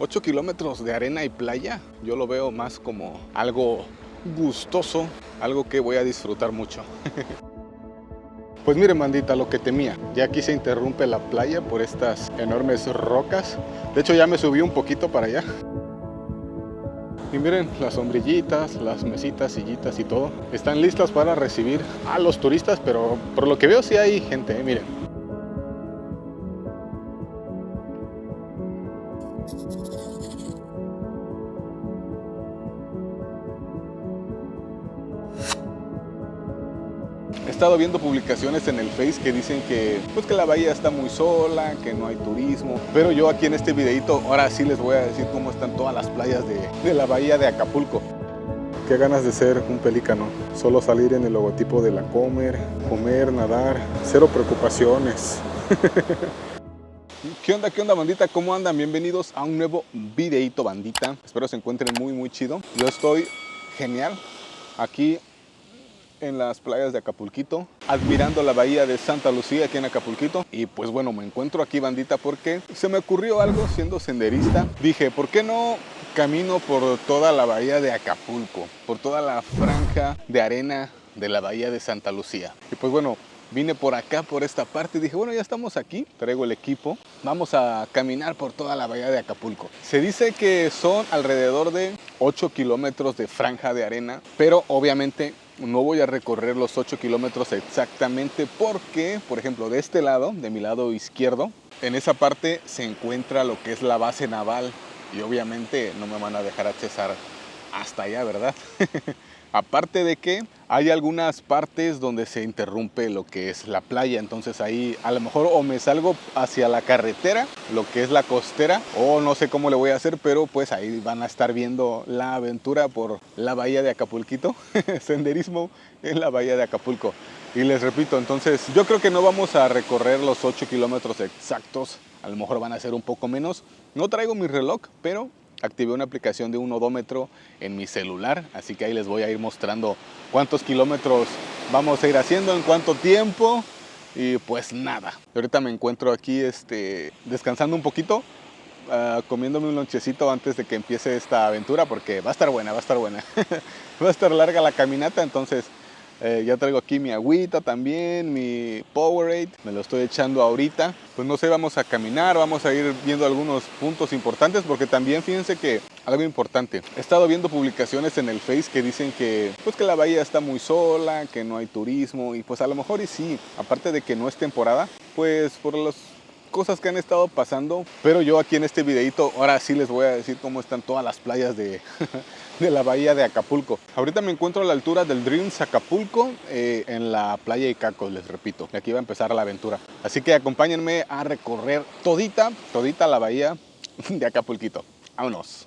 8 kilómetros de arena y playa, yo lo veo más como algo gustoso, algo que voy a disfrutar mucho. Pues miren, bandita, lo que temía. Ya aquí se interrumpe la playa por estas enormes rocas. De hecho, ya me subí un poquito para allá. Y miren, las sombrillitas, las mesitas, sillitas y todo están listas para recibir a los turistas, pero por lo que veo sí hay gente, miren. He estado viendo publicaciones en el Face que dicen que, pues, que la bahía está muy sola, que no hay turismo. Pero yo aquí en este videito, ahora sí les voy a decir cómo están todas las playas de la bahía de Acapulco. Qué ganas de ser un pelícano. Solo salir en el logotipo de la comer, nadar, cero preocupaciones. ¿Qué onda, bandita? ¿Cómo andan? Bienvenidos a un nuevo videito, bandita. Espero se encuentren muy chido. Yo estoy genial aquí en las playas de Acapulquito, admirando la bahía de Santa Lucía aquí en Acapulquito. Y pues bueno, me encuentro aquí, bandita, porque se me ocurrió algo siendo senderista. Dije, ¿por qué no camino por toda la bahía de Acapulco? Por toda la franja de arena de la bahía de Santa Lucía. Y pues bueno, vine por acá, por esta parte, y dije, bueno, ya estamos aquí, traigo el equipo, vamos a caminar por toda la bahía de Acapulco. Se dice que son alrededor de 8 kilómetros de franja de arena, pero obviamente no voy a recorrer los 8 kilómetros exactamente porque, por ejemplo, de este lado, de mi lado izquierdo, en esa parte se encuentra lo que es la base naval y obviamente no me van a dejar accesar hasta allá, ¿verdad? Aparte de que hay algunas partes donde se interrumpe lo que es la playa, entonces ahí a lo mejor o me salgo hacia la carretera, lo que es la costera, o no sé cómo le voy a hacer, pero pues ahí van a estar viendo la aventura por la bahía de Acapulquito, senderismo en la bahía de Acapulco. Y les repito, entonces yo creo que no vamos a recorrer los 8 kilómetros exactos, a lo mejor van a ser un poco menos. No traigo mi reloj, pero activé una aplicación de un odómetro en mi celular, así que ahí les voy a ir mostrando cuántos kilómetros vamos a ir haciendo, en cuánto tiempo. Y pues nada, ahorita me encuentro aquí descansando un poquito, comiéndome un lonchecito antes de que empiece esta aventura, porque va a estar buena, va a estar buena. Va a estar larga la caminata, entonces ya traigo aquí mi agüita también, mi Powerade, me lo estoy echando ahorita. Pues no sé, vamos a caminar, vamos a ir viendo algunos puntos importantes, porque también fíjense que algo importante, he estado viendo publicaciones en el Face que dicen que, pues, que la bahía está muy sola, que no hay turismo, y pues a lo mejor y sí, aparte de que no es temporada, pues por las cosas que han estado pasando. Pero yo aquí en este videito ahora sí les voy a decir cómo están todas las playas de la bahía de Acapulco. Ahorita me encuentro a la altura del Dreams Acapulco, en la playa Icacos, les repito. Y aquí va a empezar la aventura. Así que acompáñenme a recorrer todita la bahía de Acapulquito. ¡Vámonos!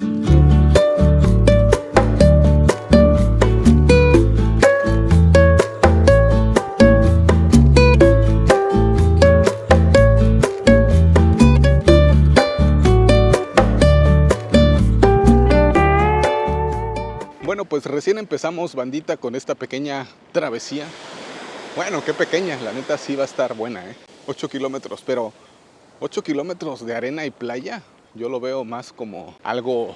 Bueno, pues recién empezamos, bandita, con esta pequeña travesía. Bueno, qué pequeña, la neta sí va a estar buena, 8 kilómetros, pero 8 kilómetros de arena y playa, yo lo veo más como algo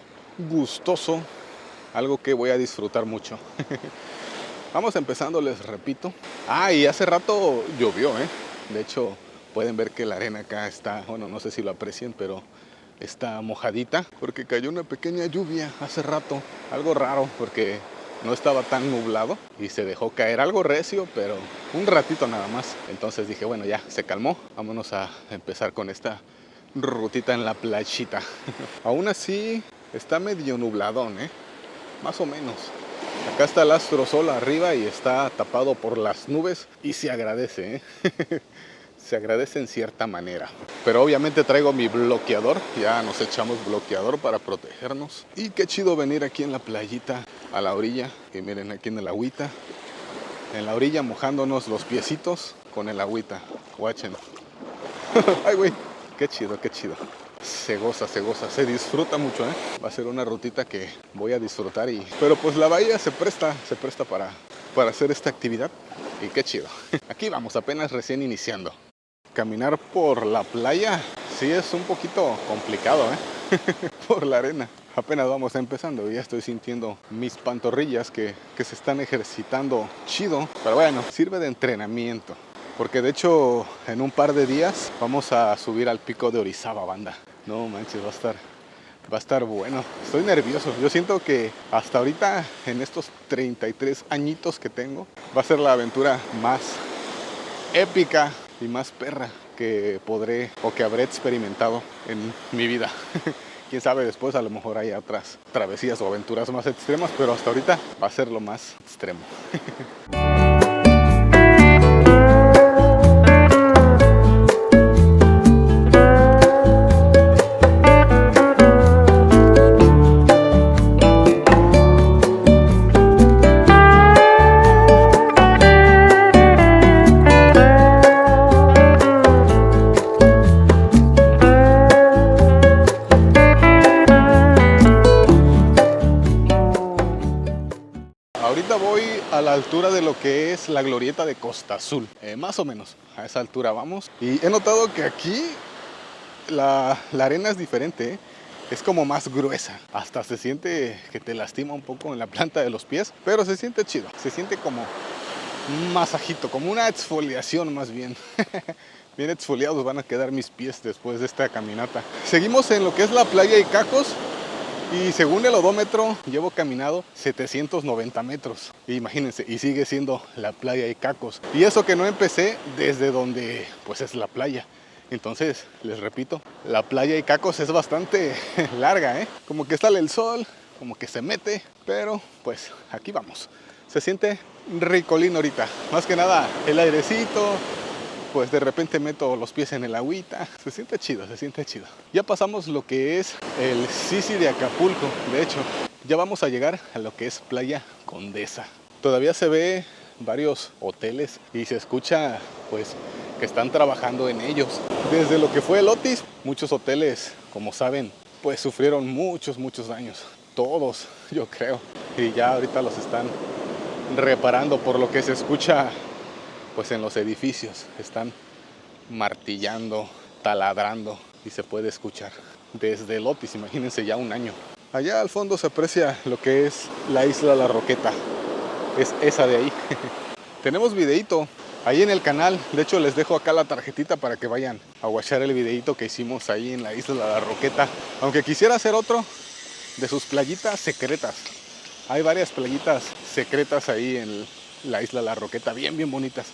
gustoso, algo que voy a disfrutar mucho. Vamos empezando, les repito. Y hace rato llovió, De hecho, pueden ver que la arena acá está, bueno, no sé si lo aprecien, pero está mojadita porque cayó una pequeña lluvia hace rato. Algo raro porque no estaba tan nublado y se dejó caer algo recio, pero un ratito nada más. Entonces dije, bueno, ya se calmó, vámonos a empezar con esta rutita en la playita. Aún así está medio nubladón, más o menos. Acá está el astro sol arriba y está tapado por las nubes y se agradece, Se agradece en cierta manera. Pero obviamente traigo mi bloqueador. Ya nos echamos bloqueador para protegernos. Y qué chido venir aquí en la playita, a la orilla. Que miren aquí en el agüita. En la orilla mojándonos los piecitos con el agüita. Watchen. Ay, güey. Qué chido, qué chido. Se goza, se disfruta mucho, Va a ser una rutita que voy a disfrutar. Pero pues la bahía se presta para hacer esta actividad. Y qué chido. Aquí vamos, apenas recién iniciando. Caminar por la playa sí es un poquito complicado, por la arena. Apenas vamos empezando y ya estoy sintiendo mis pantorrillas que se están ejercitando chido. Pero bueno, sirve de entrenamiento. Porque de hecho en un par de días vamos a subir al pico de Orizaba, banda. No manches, va a estar bueno. Estoy nervioso. Yo siento que hasta ahorita, en estos 33 añitos que tengo, va a ser la aventura más épica y más perra que podré o que habré experimentado en mi vida. Quién sabe, después a lo mejor hay otras travesías o aventuras más extremas, pero hasta ahorita va a ser lo más extremo. Ahorita voy a la altura de lo que es la glorieta de Costa Azul, más o menos a esa altura vamos. Y he notado que aquí la arena es diferente, ¿eh? Es como más gruesa, hasta se siente que te lastima un poco en la planta de los pies, pero se siente chido, se siente como un masajito, como una exfoliación más bien. Bien exfoliados van a quedar mis pies después de esta caminata. Seguimos en lo que es la playa Icacos. Y según el odómetro, llevo caminado 790 metros. Imagínense, y sigue siendo la playa Icacos. Y eso que no empecé desde donde pues es la playa. Entonces, les repito, la playa Icacos es bastante larga, ¿eh? Como que sale el sol, como que se mete, pero pues aquí vamos. Se siente ricolín ahorita. Más que nada el airecito. Pues de repente meto los pies en el agüita. Se siente chido, se siente chido. Ya pasamos lo que es el Sisi de Acapulco. De hecho, ya vamos a llegar a lo que es Playa Condesa. Todavía se ve varios hoteles y se escucha pues que están trabajando en ellos. Desde lo que fue el Otis, muchos hoteles, como saben, pues sufrieron muchos daños. Todos, yo creo. Y ya ahorita los están reparando, por lo que se escucha pues en los edificios. Están martillando, taladrando y se puede escuchar desde el Otis, imagínense, ya un año. Allá al fondo se aprecia lo que es la isla La Roqueta, es esa de ahí. Tenemos videíto ahí en el canal, de hecho les dejo acá la tarjetita para que vayan a watchar el videíto que hicimos ahí en la isla La Roqueta, aunque quisiera hacer otro de sus playitas secretas. Hay varias playitas secretas ahí en la isla La Roqueta, bien bonitas.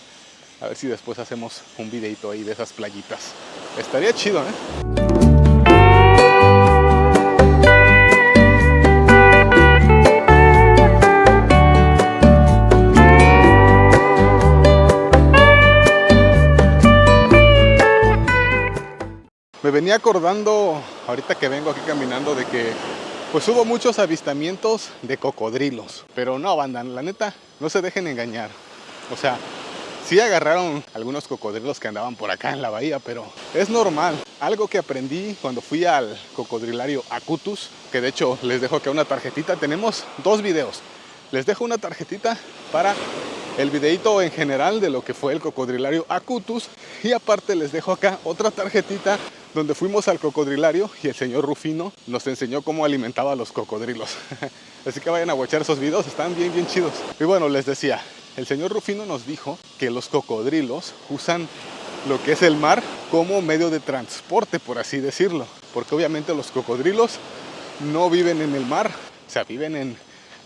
A ver si después hacemos un videito ahí de esas playitas. Estaría chido, ¿eh? Me venía acordando, ahorita que vengo aquí caminando, de que pues hubo muchos avistamientos de cocodrilos. Pero no, banda, la neta, no se dejen engañar. O sea, sí agarraron algunos cocodrilos que andaban por acá en la bahía, pero es normal. Algo que aprendí cuando fui al cocodrilario Acutus, que de hecho les dejo acá una tarjetita. Tenemos 2 videos. Les dejo una tarjetita para el videito en general de lo que fue el cocodrilario Acutus. Y aparte les dejo acá otra tarjetita donde fuimos al cocodrilario y el señor Rufino nos enseñó cómo alimentaba a los cocodrilos. Así que vayan a watchar esos videos, están bien chidos. Y bueno, les decía, el señor Rufino nos dijo que los cocodrilos usan lo que es el mar como medio de transporte, por así decirlo. Porque obviamente los cocodrilos no viven en el mar, o sea, viven en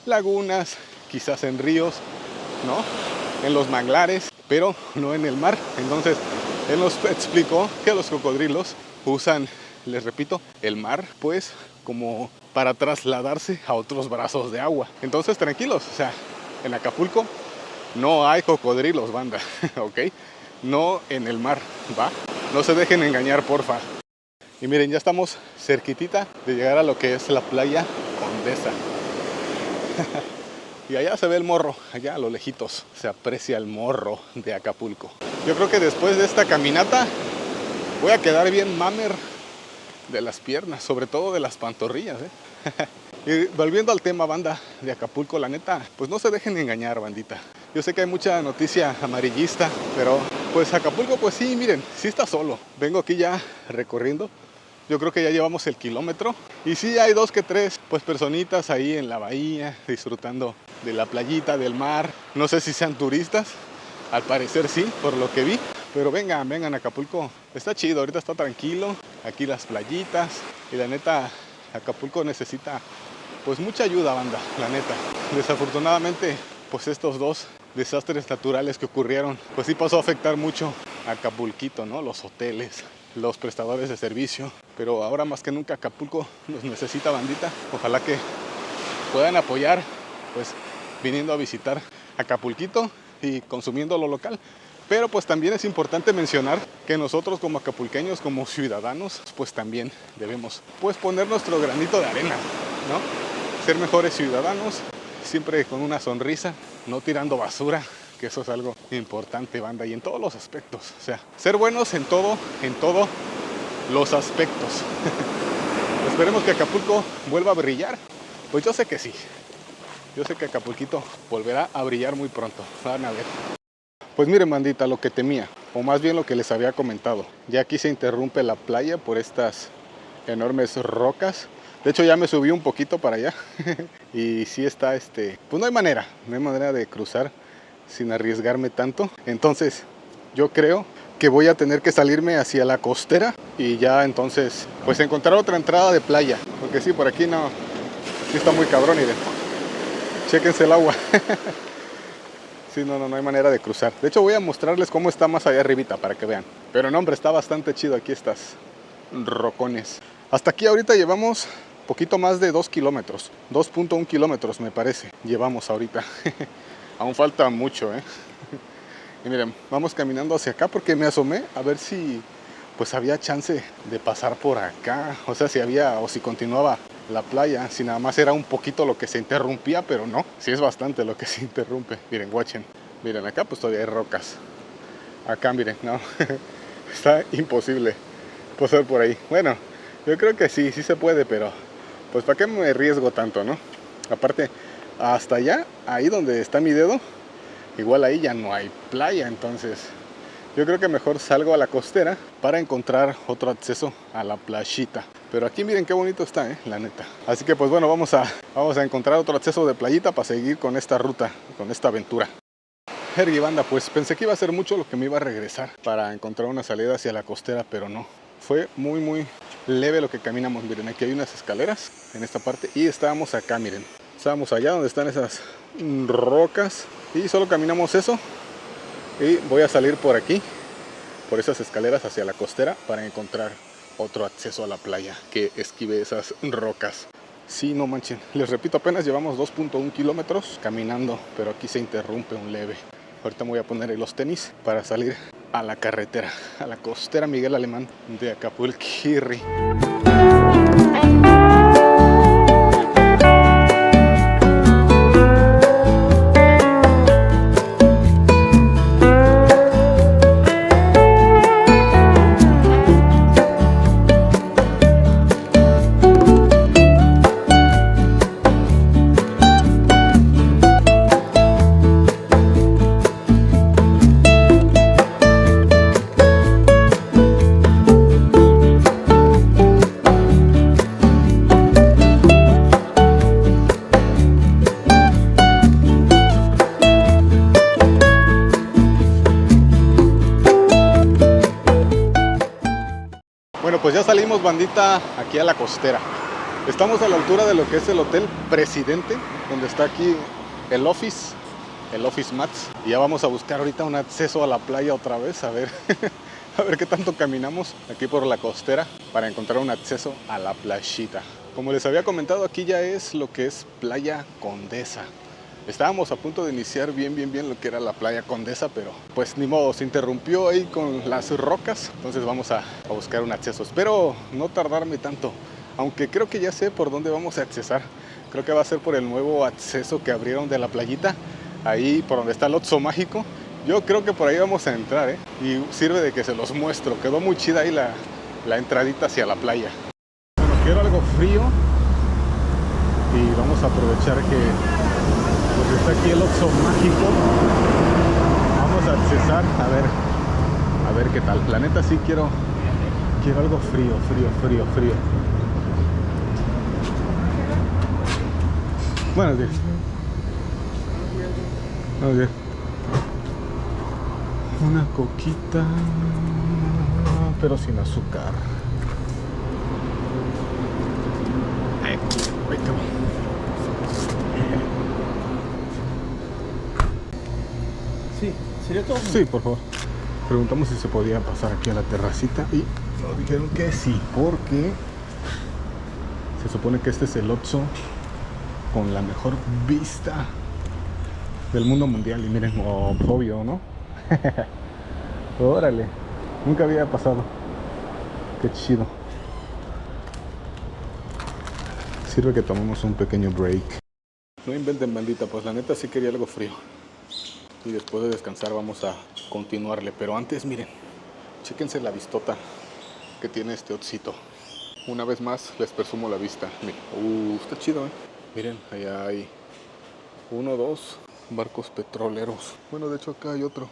lagunas, quizás en ríos, ¿no? En los manglares, pero no en el mar. Entonces, él nos explicó que los cocodrilos usan, les repito, el mar, pues, como para trasladarse a otros brazos de agua. Entonces, tranquilos, o sea, en Acapulco no hay cocodrilos, banda, ¿ok? No en el mar, ¿va? No se dejen engañar, porfa. Y miren, ya estamos cerquitita de llegar a lo que es la playa Condesa. Y allá se ve el morro, allá a lo lejitos se aprecia el morro de Acapulco. Yo creo que después de esta caminata voy a quedar bien mamer de las piernas, sobre todo de las pantorrillas, ¿eh? Y volviendo al tema, banda, de Acapulco, la neta, pues no se dejen engañar, bandita. Yo sé que hay mucha noticia amarillista, pero pues Acapulco, pues sí, miren, sí está solo. Vengo aquí ya recorriendo Yo creo que ya llevamos el kilómetro. Y sí, hay 2 que 3 pues personitas ahí en la bahía, disfrutando de la playita, del mar. No sé si sean turistas, al parecer sí, por lo que vi. Pero vengan a Acapulco. Está chido, ahorita está tranquilo. Aquí las playitas. Y la neta, Acapulco necesita pues mucha ayuda, banda, la neta. Desafortunadamente, pues estos 2 desastres naturales que ocurrieron, pues sí pasó a afectar mucho a Acapulquito, ¿no? Los hoteles, los prestadores de servicio. Pero ahora más que nunca Acapulco nos necesita, bandita. Ojalá que puedan apoyar, pues viniendo a visitar Acapulquito y consumiendo lo local. Pero pues también es importante mencionar que nosotros como acapulqueños, como ciudadanos, pues también debemos pues poner nuestro granito de arena, ¿no? Ser mejores ciudadanos, siempre con una sonrisa, no tirando basura, que eso es algo importante, banda, y en todos los aspectos. O sea, ser buenos en todos los aspectos. Esperemos que Acapulco vuelva a brillar. Pues yo sé que sí. Yo sé que Acapulquito volverá a brillar muy pronto. Van a ver. Pues miren, bandita, lo que temía, o más bien lo que les había comentado. Ya aquí se interrumpe la playa por estas enormes rocas. De hecho ya me subí un poquito para allá. Y sí está, pues no hay manera de cruzar sin arriesgarme tanto. Entonces yo creo que voy a tener que salirme hacia la costera y ya entonces pues encontrar otra entrada de playa. Porque sí, por aquí no, sí está muy cabrón, miren. Chéquense el agua. Sí, no hay manera de cruzar. De hecho voy a mostrarles cómo está más allá arribita para que vean. Pero no, hombre, está bastante chido aquí estas rocones. Hasta aquí ahorita llevamos poquito más de 2 kilómetros. 2.1 kilómetros me parece. Llevamos ahorita. Aún falta mucho, ¿eh? Y miren, vamos caminando hacia acá porque me asomé a ver si pues había chance de pasar por acá. O sea, si había o si continuaba la playa, si nada más era un poquito lo que se interrumpía, pero no, sí es bastante lo que se interrumpe. Miren, watchen, miren, acá pues todavía hay rocas. Acá miren, no, está imposible pasar por ahí. Bueno, yo creo que sí se puede, pero pues para qué me arriesgo tanto, ¿no? Aparte, hasta allá, ahí donde está mi dedo, igual ahí ya no hay playa, entonces yo creo que mejor salgo a la costera para encontrar otro acceso a la playita. Pero aquí miren qué bonito está, la neta. Así que pues bueno, vamos a encontrar otro acceso de playita para seguir con esta ruta, con esta aventura. Hergy, banda, pues pensé que iba a ser mucho lo que me iba a regresar para encontrar una salida hacia la costera, pero no. Fue muy leve lo que caminamos. Miren, aquí hay unas escaleras en esta parte y estábamos acá, miren. Estábamos allá donde están esas rocas y solo caminamos eso. Y voy a salir por aquí, por esas escaleras hacia la costera para encontrar otro acceso a la playa que esquive esas rocas. Sí, no manchen, les repito, apenas llevamos 2.1 kilómetros caminando, pero aquí se interrumpe un leve. Ahorita me voy a poner los tenis para salir a la carretera, a la costera Miguel Alemán de Acapulquirri. Bueno, pues ya salimos, bandita, aquí a la costera. Estamos a la altura de lo que es el Hotel Presidente, donde está aquí el Office Mats. Y ya vamos a buscar ahorita un acceso a la playa otra vez, a ver, a ver qué tanto caminamos aquí por la costera para encontrar un acceso a la playita. Como les había comentado, aquí ya es lo que es Playa Condesa. Estábamos a punto de iniciar bien lo que era la Playa Condesa, pero pues ni modo, se interrumpió ahí con las rocas. Entonces vamos a buscar un acceso. Espero no tardarme tanto, aunque creo que ya sé por dónde vamos a accesar. Creo que va a ser por el nuevo acceso que abrieron de la playita, ahí por donde está el Oxxo Mágico. Yo creo que por ahí vamos a entrar, y sirve de que se los muestro. Quedó muy chida ahí la entradita hacia la playa. Bueno, quiero algo frío y vamos a aprovechar que pues está aquí el Oxxo Mágico. Vamos a accesar, a ver qué tal. La neta sí quiero Quiero algo frío, frío, frío, frío. Buenos días. Buenos días. Una coquita, pero sin azúcar. Ahí te voy. Sí, ¿sería todo? Sí, por favor. Preguntamos si se podía pasar aquí a la terracita y nos dijeron que sí, porque se supone que este es el Oxxo con la mejor vista del mundo mundial. Y miren, obvio, ¿no? Órale, nunca había pasado. Qué chido. Sirve que tomemos un pequeño break. No inventen, bandita, pues la neta sí quería algo frío. Y después de descansar vamos a continuarle. Pero antes, miren, chéquense la vistota que tiene este Oxxito. Una vez más les presumo la vista. Miren, está chido, ¿eh? Miren, allá hay 1, 2 barcos petroleros. Bueno, de hecho acá hay otro.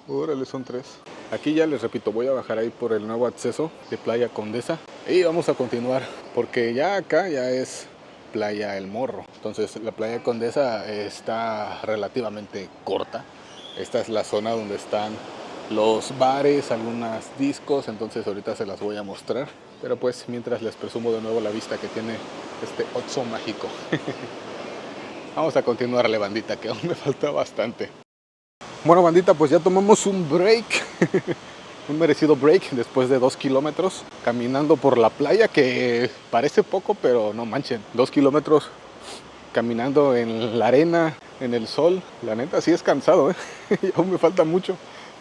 Órale, son 3. Aquí ya les repito, voy a bajar ahí por el nuevo acceso de Playa Condesa. Y vamos a continuar, porque ya acá ya es Playa El Morro. Entonces la Playa Condesa está relativamente corta. Esta es la zona donde están los bares, algunos discos. Entonces ahorita se las voy a mostrar. Pero pues mientras les presumo de nuevo la vista que tiene este Oxxo mágico. Vamos a continuarle, bandita, que aún me falta bastante. Bueno, bandita, pues ya tomamos un break. Un merecido break después de 2 kilómetros caminando por la playa, que parece poco, pero no manchen. 2 kilómetros caminando en la arena, en el sol. La neta sí es cansado, ¿eh? Y aún me falta mucho.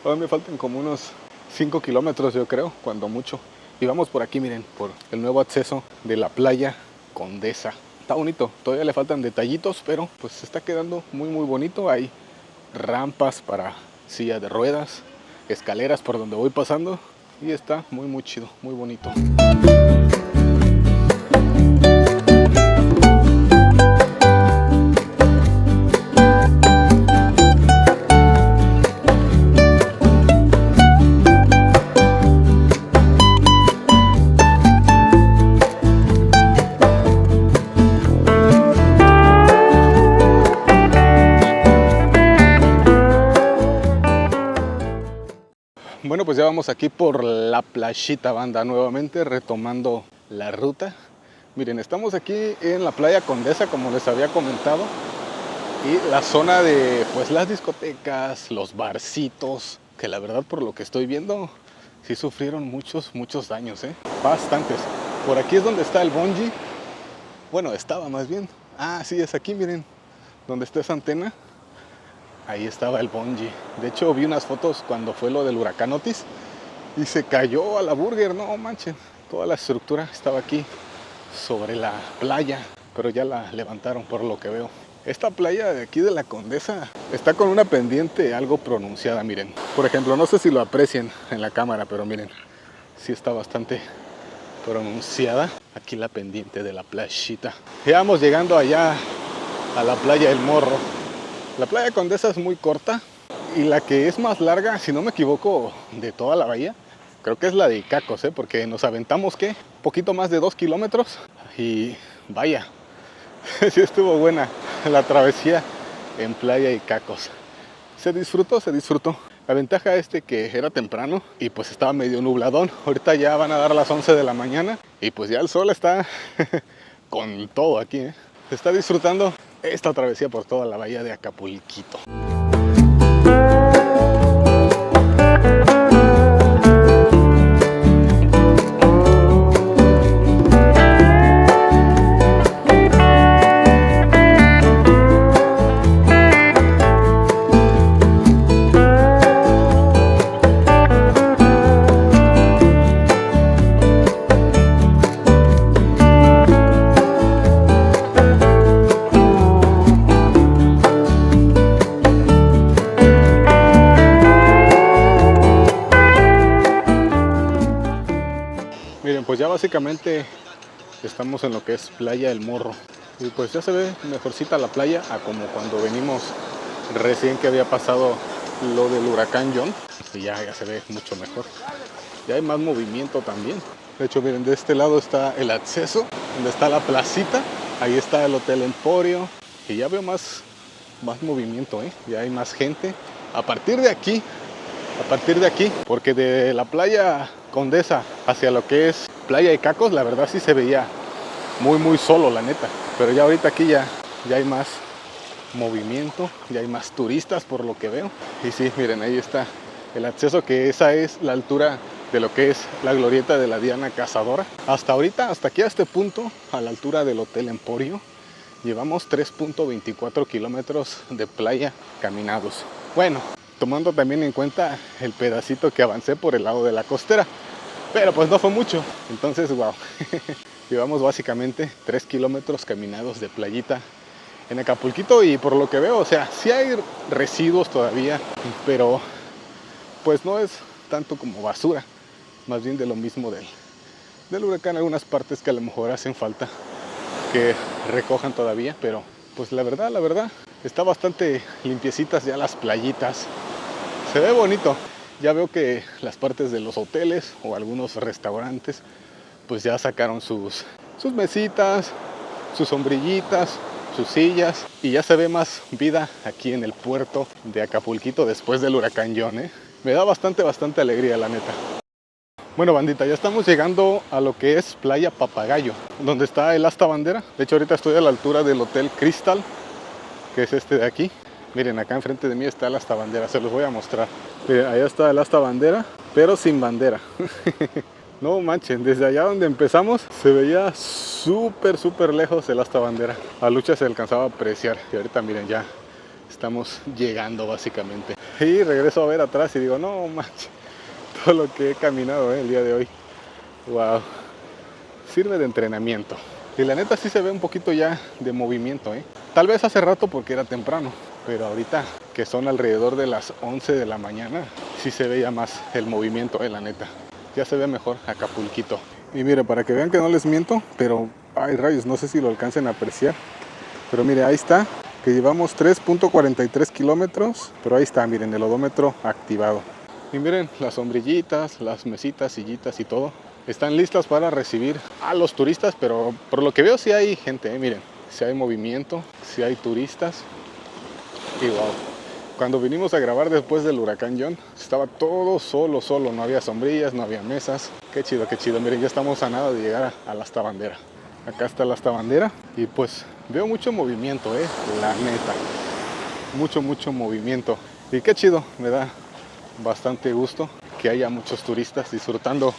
Aún me faltan como unos 5 kilómetros, yo creo, cuando mucho. Y vamos por aquí, miren, por el nuevo acceso de la Playa Condesa. Está bonito, todavía le faltan detallitos, pero pues se está quedando muy muy bonito. Hay rampas para silla de ruedas, escaleras por donde voy pasando y está muy muy chido, muy bonito. Bueno, pues ya vamos aquí por la playita, banda, nuevamente retomando la ruta. Miren, estamos aquí en la Playa Condesa, como les había comentado, y la zona de pues las discotecas, los barcitos, que la verdad por lo que estoy viendo sí sufrieron muchos daños, bastantes. Por aquí es donde está el bungee. Bueno, estaba más bien. Ah, sí, es aquí, miren, donde está esa antena. Ahí estaba el bungee. De hecho, vi unas fotos cuando fue lo del huracán Otis y se cayó a la burger. No manchen, toda la estructura estaba aquí sobre la playa, pero ya la levantaron por lo que veo. Esta playa de aquí de la Condesa está con una pendiente algo pronunciada, miren. Por ejemplo, no sé si lo aprecien en la cámara, pero miren, sí está bastante pronunciada. Aquí la pendiente de la playita. Ya vamos llegando allá a la Playa El Morro. La Playa Condesa es muy corta y la que es más larga, si no me equivoco, de toda la bahía, creo que es la de Icacos, porque nos aventamos, ¿qué? Poquito más de 2 kilómetros y vaya, sí estuvo buena la travesía en Playa Icacos. Se disfrutó, se disfrutó. La ventaja es que era temprano y pues estaba medio nubladón. Ahorita ya van a dar las 11 de la mañana y pues ya el sol está con todo aquí, Se está disfrutando esta travesía por toda la bahía de Acapulquito. Miren, pues ya básicamente estamos en lo que es Playa El Morro. Y pues ya se ve mejorcita la playa a como cuando venimos recién que había pasado lo del huracán John. Y ya se ve mucho mejor. ya hay más movimiento también. De hecho, miren, de este lado está el acceso, donde está la placita. Ahí está el Hotel Emporio. Y ya veo más movimiento, ya hay más gente. A partir de aquí, porque de la playa Condesa hacia lo que es Playa de Cacos, la verdad sí se veía muy solo, la neta. Pero ya ahorita aquí ya hay más movimiento, ya hay más turistas por lo que veo. Y sí, miren, ahí está el acceso, que esa es la altura de lo que es la glorieta de la Diana Cazadora. Hasta ahorita, hasta aquí a este punto, a la altura del Hotel Emporio, llevamos 3.24 kilómetros de playa caminados. Bueno, tomando también en cuenta el pedacito que avancé por el lado de la costera, pero pues no fue mucho. Entonces, wow, llevamos básicamente 3 kilómetros caminados de playita en Acapulquito. Y por lo que veo, o sea, sí hay residuos todavía, pero pues no es tanto como basura, más bien de lo mismo del huracán. Algunas partes que a lo mejor hacen falta que recojan todavía, pero pues la verdad está bastante limpiecitas ya las playitas. Se ve bonito. Ya veo que las partes de los hoteles o algunos restaurantes pues ya sacaron sus mesitas, sus sombrillitas, sus sillas, y ya se ve más vida aquí en el puerto de Acapulquito después del huracán John. Me da bastante alegría, la neta. Bueno, bandita, ya estamos llegando a lo que es Playa Papagayo, donde está el asta bandera. De hecho, ahorita estoy a la altura del Hotel Crystal, que es este de aquí. Miren, acá enfrente de mí está el asta bandera, se los voy a mostrar. Miren, allá está el asta bandera, pero sin bandera. No manchen, desde allá donde empezamos se veía súper lejos el asta bandera. A lucha se alcanzaba a apreciar, y ahorita miren, ya estamos llegando básicamente. Y regreso a ver atrás y digo, no manches, todo lo que he caminado el día de hoy. Wow, sirve de entrenamiento. Y la neta sí se ve un poquito ya de movimiento. Tal vez hace rato porque era temprano, pero ahorita que son alrededor de las 11 de la mañana, sí se veía más el movimiento, la neta. Ya se ve mejor Acapulquito. Y mire, para que vean que no les miento, pero ay rayos, no sé si lo alcancen a apreciar, pero mire, ahí está, que llevamos 3.43 kilómetros, pero ahí está, miren, el odómetro activado. Y miren, las sombrillitas, las mesitas, sillitas y todo están listas para recibir a los turistas, pero por lo que veo sí hay gente, miren, sí hay movimiento, sí hay turistas. Y wow, cuando vinimos a grabar después del huracán John, estaba todo solo, no había sombrillas, no había mesas. Qué chido, miren, ya estamos a nada de llegar a la asta bandera. Acá está la asta bandera y pues veo mucho movimiento, la neta, mucho movimiento. Y qué chido, me da bastante gusto que haya muchos turistas disfrutando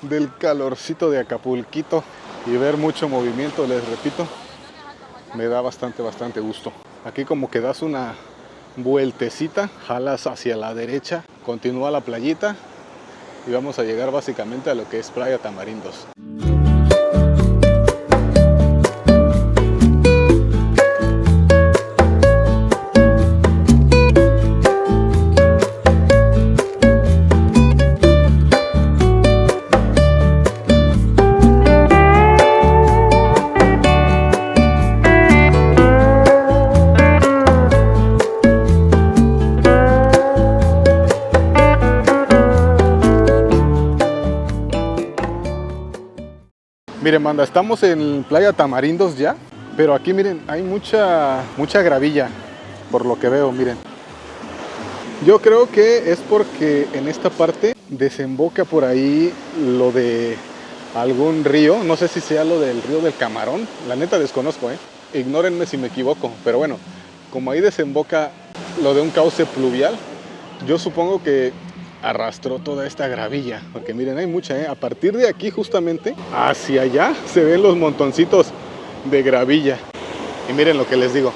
del calorcito de Acapulquito y ver mucho movimiento, les repito, me da bastante gusto. Aquí como que das una vueltecita, jalas hacia la derecha, continúa la playita y vamos a llegar básicamente a lo que es Playa Tamarindos. Miren, banda, estamos en Playa Tamarindos ya, pero aquí miren, hay mucha gravilla, por lo que veo, miren. Yo creo que es porque en esta parte desemboca por ahí lo de algún río, no sé si sea lo del río del Camarón, la neta desconozco, ignórenme si me equivoco, pero bueno, como ahí desemboca lo de un cauce pluvial, yo supongo que arrastró toda esta gravilla, porque miren, hay mucha, a partir de aquí justamente hacia allá se ven los montoncitos de gravilla. Y miren lo que les digo,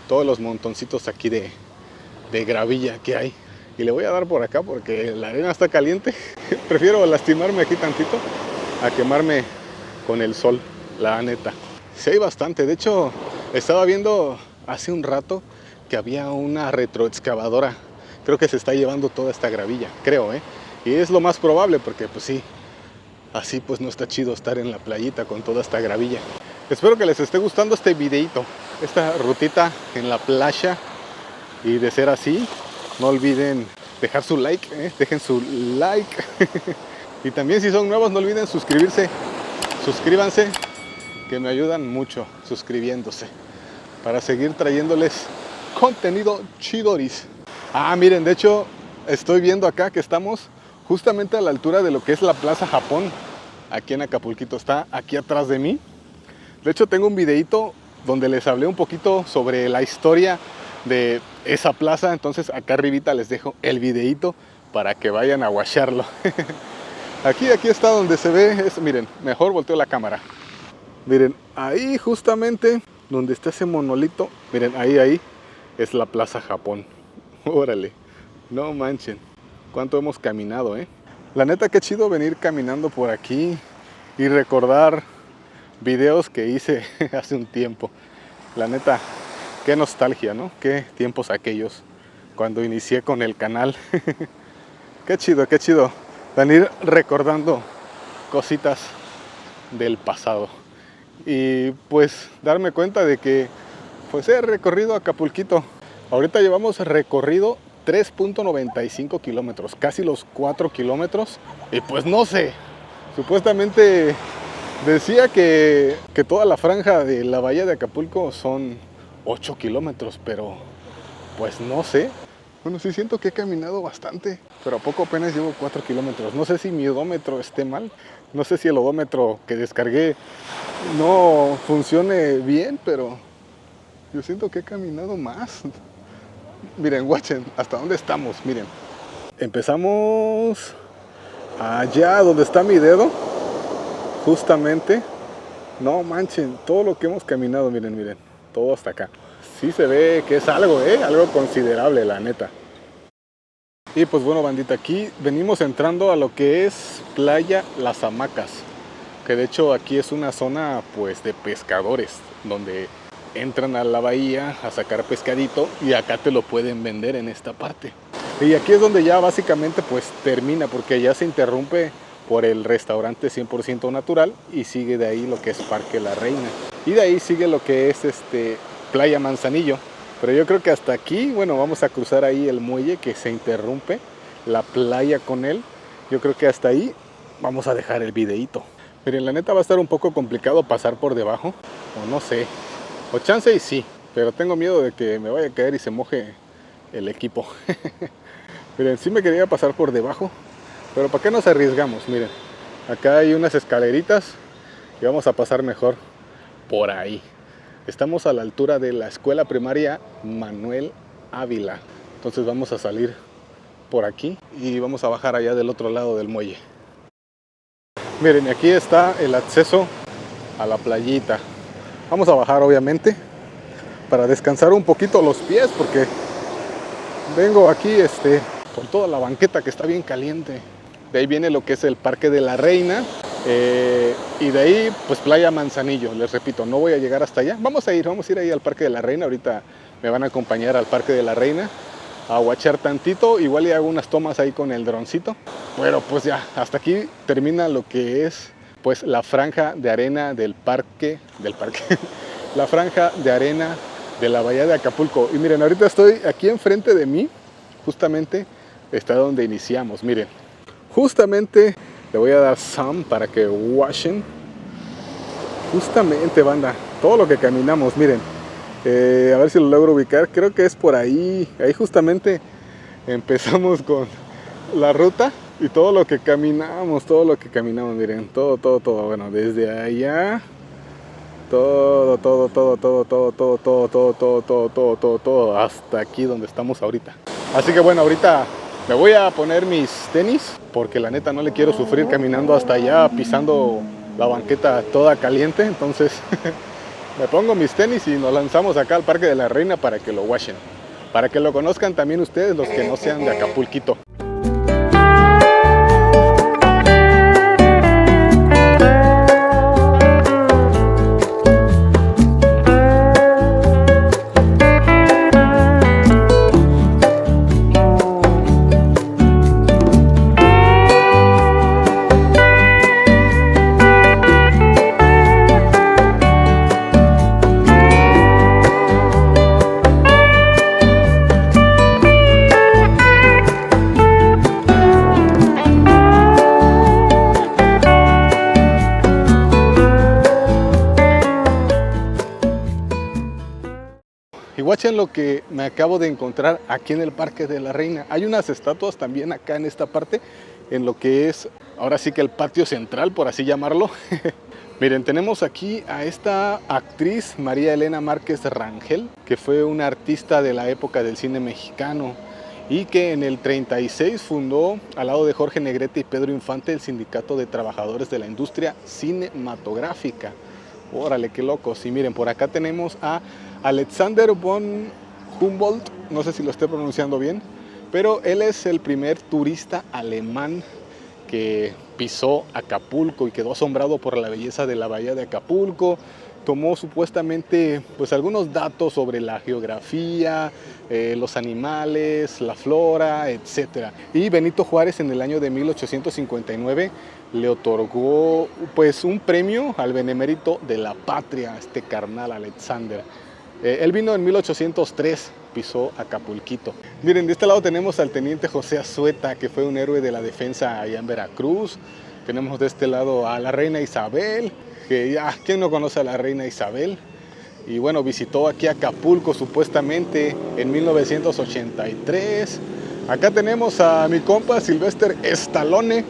todos los montoncitos aquí de gravilla que hay. Y le voy a dar por acá porque la arena está caliente. Prefiero lastimarme aquí tantito a quemarme con el sol, la neta. Sí hay bastante, de hecho estaba viendo hace un rato que había una retroexcavadora. Creo que se está llevando toda esta gravilla, creo, y es lo más probable porque pues sí, así pues no está chido estar en la playita con toda esta gravilla. Espero que les esté gustando este videito, esta rutita en la playa, y de ser así, no olviden dejar su like, dejen su like. Y también si son nuevos no olviden suscribirse, suscríbanse, que me ayudan mucho suscribiéndose para seguir trayéndoles contenido chidoris. Ah, miren, de hecho estoy viendo acá que estamos justamente a la altura de lo que es la Plaza Japón, aquí en Acapulquito, está aquí atrás de mí. De hecho tengo un videito donde les hablé un poquito sobre la historia de esa plaza, entonces acá arribita les dejo el videito para que vayan a watcharlo. Aquí está donde se ve, miren, mejor volteo la cámara. Miren, ahí justamente donde está ese monolito, miren, ahí es la Plaza Japón. Órale, no manchen, cuánto hemos caminado, La neta, qué chido venir caminando por aquí y recordar videos que hice hace un tiempo. La neta, qué nostalgia, ¿no? Qué tiempos aquellos cuando inicié con el canal. Qué chido venir recordando cositas del pasado. Y pues darme cuenta de que pues he recorrido Acapulquito. Ahorita llevamos recorrido 3.95 kilómetros, casi los 4 kilómetros. Y pues no sé, supuestamente decía que toda la franja de la bahía de Acapulco son 8 kilómetros, pero pues no sé. Bueno, sí siento que he caminado bastante, pero a poco apenas llevo 4 kilómetros. No sé si mi odómetro esté mal, no sé si el odómetro que descargué no funcione bien, pero yo siento que he caminado más. Miren, watchen, ¿hasta dónde estamos? Miren, empezamos allá donde está mi dedo, justamente. No manchen, todo lo que hemos caminado, miren, todo hasta acá. Sí se ve que es algo, algo considerable, la neta. Y pues bueno, bandita, aquí venimos entrando a lo que es Playa Las Hamacas, que de hecho aquí es una zona pues de pescadores, donde entran a la bahía a sacar pescadito y acá te lo pueden vender en esta parte. Y aquí es donde ya básicamente pues termina, porque ya se interrumpe por el restaurante 100% natural y sigue de ahí lo que es Parque La Reina. Y de ahí sigue lo que es Playa Manzanillo. Pero yo creo que hasta aquí, bueno, vamos a cruzar ahí el muelle que se interrumpe la playa con él. Yo creo que hasta ahí vamos a dejar el videíto. Miren, la neta va a estar un poco complicado pasar por debajo, o no sé, o chance y sí, pero tengo miedo de que me vaya a caer y se moje el equipo. Miren, sí me quería pasar por debajo, pero ¿para qué nos arriesgamos? Miren, acá hay unas escaleritas y vamos a pasar mejor por ahí. Estamos a la altura de la escuela primaria Manuel Ávila. Entonces vamos a salir por aquí y vamos a bajar allá del otro lado del muelle. Miren, aquí está el acceso a la playita. Vamos a bajar obviamente para descansar un poquito los pies, porque vengo aquí por toda la banqueta que está bien caliente. De ahí viene lo que es el Parque de la Reina. Y de ahí pues Playa Manzanillo. Les repito, no voy a llegar hasta allá. Vamos a ir ahí al Parque de la Reina. Ahorita me van a acompañar al Parque de la Reina a guachar tantito, igual y hago unas tomas ahí con el droncito. Bueno, pues ya, hasta aquí termina lo que es pues la franja de arena del parque la franja de arena de la bahía de Acapulco. Y miren, ahorita estoy aquí enfrente de mí, justamente está donde iniciamos. Miren, justamente le voy a dar zoom para que watchen. Justamente, banda, todo lo que caminamos, miren. A ver si lo logro ubicar. Creo que es por ahí. Ahí justamente empezamos con la ruta. Y todo lo que caminamos, miren. Todo. Bueno, desde allá. Todo. Hasta aquí donde estamos ahorita. Así que bueno, ahorita me voy a poner mis tenis, porque la neta no le quiero sufrir caminando hasta allá, pisando la banqueta toda caliente. Entonces me pongo mis tenis y nos lanzamos acá al Parque de la Reina para que lo watchen, para que lo conozcan también ustedes, los que no sean de Acapulquito. Y guachen lo que me acabo de encontrar aquí en el Parque de la Reina. Hay unas estatuas también acá en esta parte, en lo que es ahora sí que el patio central, por así llamarlo. Miren, tenemos aquí a esta actriz María Elena Márquez Rangel, que fue una artista de la época del cine mexicano y que en el 36 fundó, al lado de Jorge Negrete y Pedro Infante, el Sindicato de Trabajadores de la Industria Cinematográfica. Órale, qué locos. Y miren, por acá tenemos a Alexander von Humboldt, no sé si lo estoy pronunciando bien, pero él es el primer turista alemán que pisó Acapulco y quedó asombrado por la belleza de la bahía de Acapulco. Tomó supuestamente pues algunos datos sobre la geografía, los animales, la flora, etc. Y Benito Juárez en el año de 1859 le otorgó pues un premio al benemérito de la patria, este carnal Alexander. Él vino en 1803, pisó Acapulquito. Miren, de este lado tenemos al teniente José Azueta, que fue un héroe de la defensa allá en Veracruz. Tenemos de este lado a la reina Isabel, que ya, ¿quién no conoce a la reina Isabel? Y bueno, visitó aquí Acapulco supuestamente en 1983. Acá tenemos a mi compa Sylvester Stallone,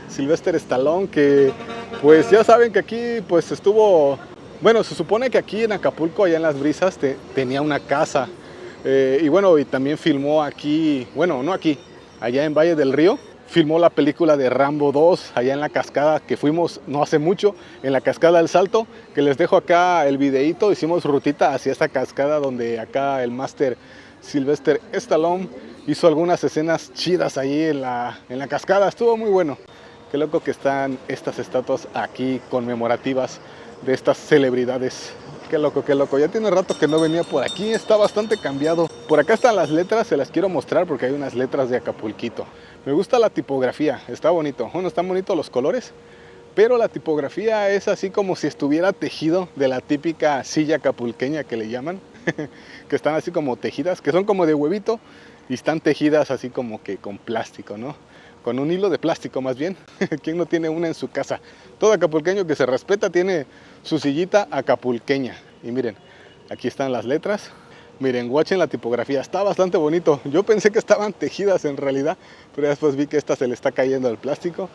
Sylvester Stallone, que pues ya saben que aquí pues estuvo... Bueno, se supone que aquí en Acapulco, allá en Las Brisas, tenía una casa. Y bueno, y también filmó aquí, bueno, no aquí, allá en Valle del Río. Filmó la película de Rambo 2, allá en la cascada, que fuimos no hace mucho, en la cascada del Salto, que les dejo acá el videíto. Hicimos rutita hacia esta cascada donde acá el máster Sylvester Stallone hizo algunas escenas chidas ahí en la cascada. Estuvo muy bueno. Qué loco que están estas estatuas aquí conmemorativas de estas celebridades. Qué loco, qué loco. Ya tiene rato que no venía por aquí, está bastante cambiado. Por acá están las letras, se las quiero mostrar porque hay unas letras de Acapulquito. Me gusta la tipografía, está bonito. Bueno, están bonitos los colores, pero la tipografía es así como si estuviera tejido de la típica silla acapulqueña que le llaman, que están así como tejidas, que son como de huevito y están tejidas así como que con plástico, ¿no? Con un hilo de plástico más bien. ¿Quién no tiene una en su casa? Todo acapulqueño que se respeta tiene su sillita acapulqueña. Y miren, aquí están las letras. Miren, watchen la tipografía, está bastante bonito. Yo pensé que estaban tejidas en realidad, pero después vi que esta se le está cayendo el plástico.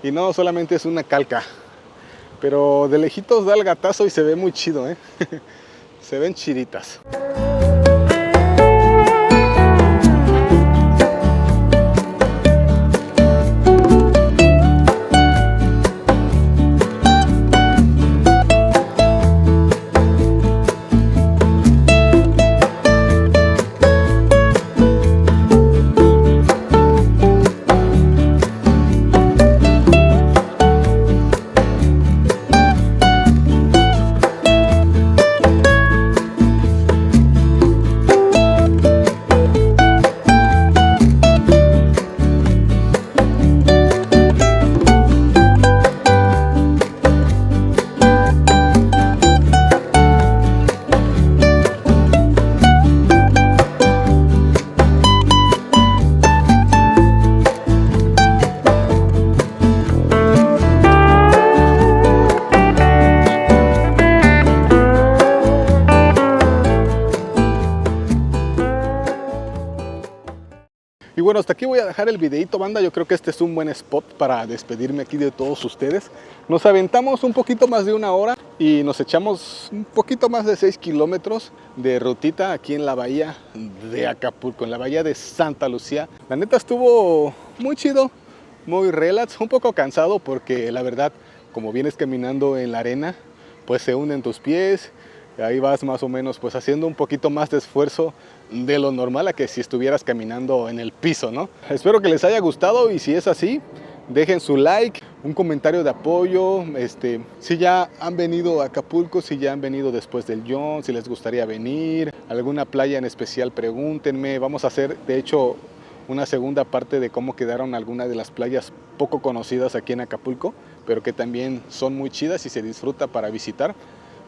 Y no, solamente es una calca. Pero de lejitos da el gatazo y se ve muy chido, ¿eh? Se ven chiditas. Y bueno, hasta aquí voy a dejar el videito, banda. Yo creo que este es un buen spot para despedirme aquí de todos ustedes. Nos aventamos un poquito más de una hora y nos echamos un poquito más de 6 kilómetros de rutita aquí en la bahía de Acapulco, en la bahía de Santa Lucía. La neta estuvo muy chido, muy relax, un poco cansado porque la verdad, como vienes caminando en la arena, pues se hunden tus pies. Ahí vas más o menos pues haciendo un poquito más de esfuerzo de lo normal a que si estuvieras caminando en el piso, ¿no? Espero que les haya gustado y si es así, dejen su like, un comentario de apoyo, si ya han venido a Acapulco, si ya han venido después del John, si les gustaría venir, alguna playa en especial pregúntenme. Vamos a hacer de hecho una segunda parte de cómo quedaron algunas de las playas poco conocidas aquí en Acapulco, pero que también son muy chidas y se disfruta para visitar.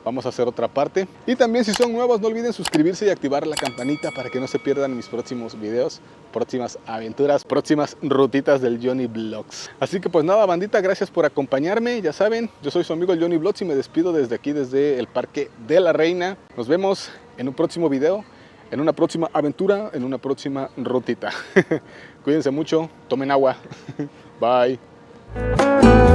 Vamos a hacer otra parte. Y también si son nuevos, no olviden suscribirse y activar la campanita para que no se pierdan mis próximos videos, próximas aventuras, próximas rutitas del Johnny Vlogs. Así que pues nada, bandita, gracias por acompañarme. Ya saben, yo soy su amigo el Johnny Vlogs y me despido desde aquí, desde el Parque de la Reina. Nos vemos en un próximo video. en una próxima aventura, en una próxima rutita. Cuídense mucho, tomen agua. Bye.